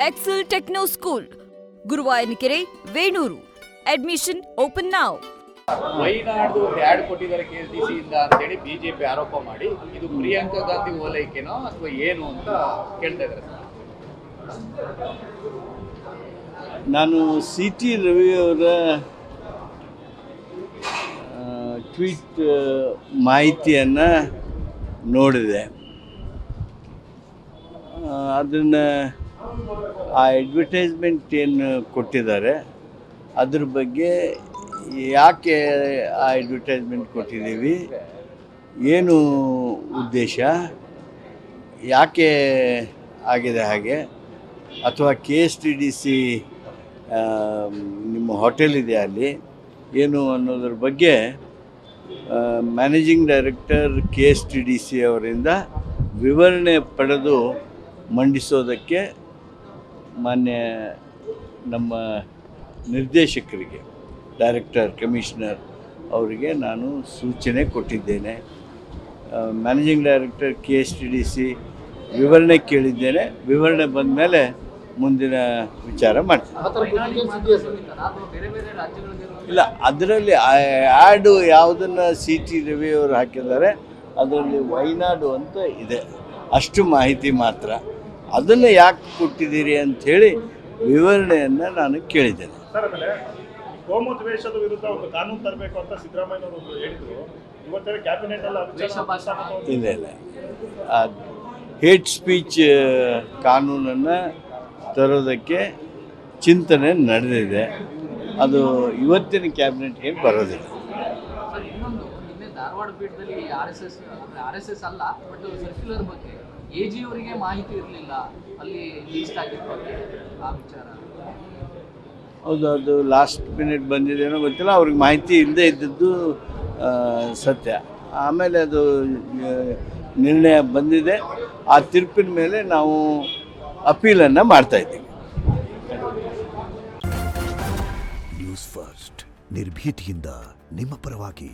Excel Techno School, Guruvayanakere, Venur. Admission open now. Wayanad had ಕೊಟ್ಟಿದ್ದಾರೆ KSDC ಇಂದ ಅಂತೇಳಿ ಬಿಜೆಪಿ ಆರೋಪ ಮಾಡಿ ಇದು ಪ್ರಿಯಾಂಕಾ ಗಾಂಧಿ ಓಲೈಕೆನೋ ಅಥವಾ ಏನು ಅಂತ ಕೇಳ್ತಾ ಇದ್ದಾರೆ ಸರ್. ನಾನು CT ರವಿಯವರ ಟ್ವೀಟ್ ಮಾಹಿತಿಯನ್ನು ನೋಡಿದೆ. ಅದನ್ನು ಆ ಅಡ್ವರ್ಟೈಸ್ಮೆಂಟ್ ಏನು ಕೊಟ್ಟಿದ್ದಾರೆ ಅದ್ರ ಬಗ್ಗೆ ಯಾಕೆ ಆ ಅಡ್ವರ್ಟೈಸ್ಮೆಂಟ್ ಕೊಟ್ಟಿದ್ದೀವಿ, ಏನು ಉದ್ದೇಶ, ಯಾಕೆ ಆಗಿದೆ ಹಾಗೆ, ಅಥವಾ KSTDC ನಿಮ್ಮ ಹೋಟೆಲ್ ಇದೆ ಅಲ್ಲಿ ಏನು ಅನ್ನೋದ್ರ ಬಗ್ಗೆ ಮ್ಯಾನೇಜಿಂಗ್ ಡೈರೆಕ್ಟರ್ KSTDC ಅವರಿಂದ ವಿವರಣೆ ಪಡೆದು ಮಂಡಿಸೋದಕ್ಕೆ ಮಾನ್ಯ ನಮ್ಮ ನಿರ್ದೇಶಕರಿಗೆ, ಡೈರೆಕ್ಟರ್, ಕಮಿಷನರ್ ಅವರಿಗೆ ನಾನು ಸೂಚನೆ ಕೊಟ್ಟಿದ್ದೇನೆ. ಮ್ಯಾನೇಜಿಂಗ್ ಡೈರೆಕ್ಟರ್ KSTDC ವಿವರಣೆ ಕೇಳಿದ್ದೇನೆ. ವಿವರಣೆ ಬಂದ ಮೇಲೆ ಮುಂದಿನ ವಿಚಾರ ಮಾಡ್ತೀನಿ. ಇಲ್ಲ, ಅದರಲ್ಲಿ ಆ್ಯಡು ಯಾವುದನ್ನು CT ರವಿಯವರು ಹಾಕಿದ್ದಾರೆ ಅದರಲ್ಲಿ ವೈನಾಡು ಅಂತ ಇದೆ, ಅಷ್ಟು ಮಾಹಿತಿ ಮಾತ್ರ. ಅದನ್ನು ಯಾಕೆ ಕೊಟ್ಟಿದ್ದೀರಿ ಅಂಥೇಳಿ ವಿವರಣೆಯನ್ನು ನಾನು ಕೇಳಿದ್ದೇನೆ. ಸರ್, ಆಮೇಲೆ ಕೋಮು ದ್ವೇಷದ ವಿರುದ್ಧ ಒಂದು ಕಾನೂನು ತರಬೇಕು ಅಂತ ಸಿದ್ದರಾಮಯ್ಯನವರು ಹೇಳಿದ್ರು. ಇವತ್ತೇ ಕ್ಯಾಬಿನೆಟ್ ಅಲ್ಲಿ ಇಲ್ಲ ಹೇಟ್ ಸ್ಪೀಚ್ ಕಾನೂನನ್ನು ತರೋದಕ್ಕೆ ಚಿಂತನೆ ನಡೆದಿದೆ. ಅದು ಇವತ್ತಿನ ಕ್ಯಾಬಿನೆಟ್ಗೆ ಬರೋದಿಲ್ಲ. ಇನ್ನೊಂದು, ನಿನ್ನೆ ಧಾರವಾಡ ಪೀಠದಲ್ಲಿ RSS ಅಲ್ಲ ಬಟ್ ಸರ್ಕ್ಯುಲರ್ ಬಗ್ಗೆ AG ಅವರಿಗೆ ಮಾಹಿತಿ ಇರಲಿಲ್ಲ, ಅಲ್ಲಿ ಲೀಸ್ಟ್ ಆಗಿರ್ಬೋದು ಆ ವಿಚಾರ. ಹೌದು, ಅದು ಲಾಸ್ಟ್ ಮಿನಿಟ್ ಬಂದಿದೇನೋ ಗೊತ್ತಿಲ್ಲ. ಅವ್ರಿಗೆ ಮಾಹಿತಿ ಇಲ್ಲದೆ ಇದ್ದದ್ದು ಸತ್ಯ. ಆಮೇಲೆ ಅದು ನಿರ್ಣಯ ಬಂದಿದೆ. ಆ ತೀರ್ಪಿನ ಮೇಲೆ ನಾವು ಅಪೀಲನ್ನು ಮಾಡ್ತಾಯಿದ್ದೀವಿ. ನ್ಯೂಸ್ ಫಸ್ಟ್, ನಿರ್ಭೀತಿಯಿಂದ ನಿಮ್ಮ ಪರವಾಗಿ.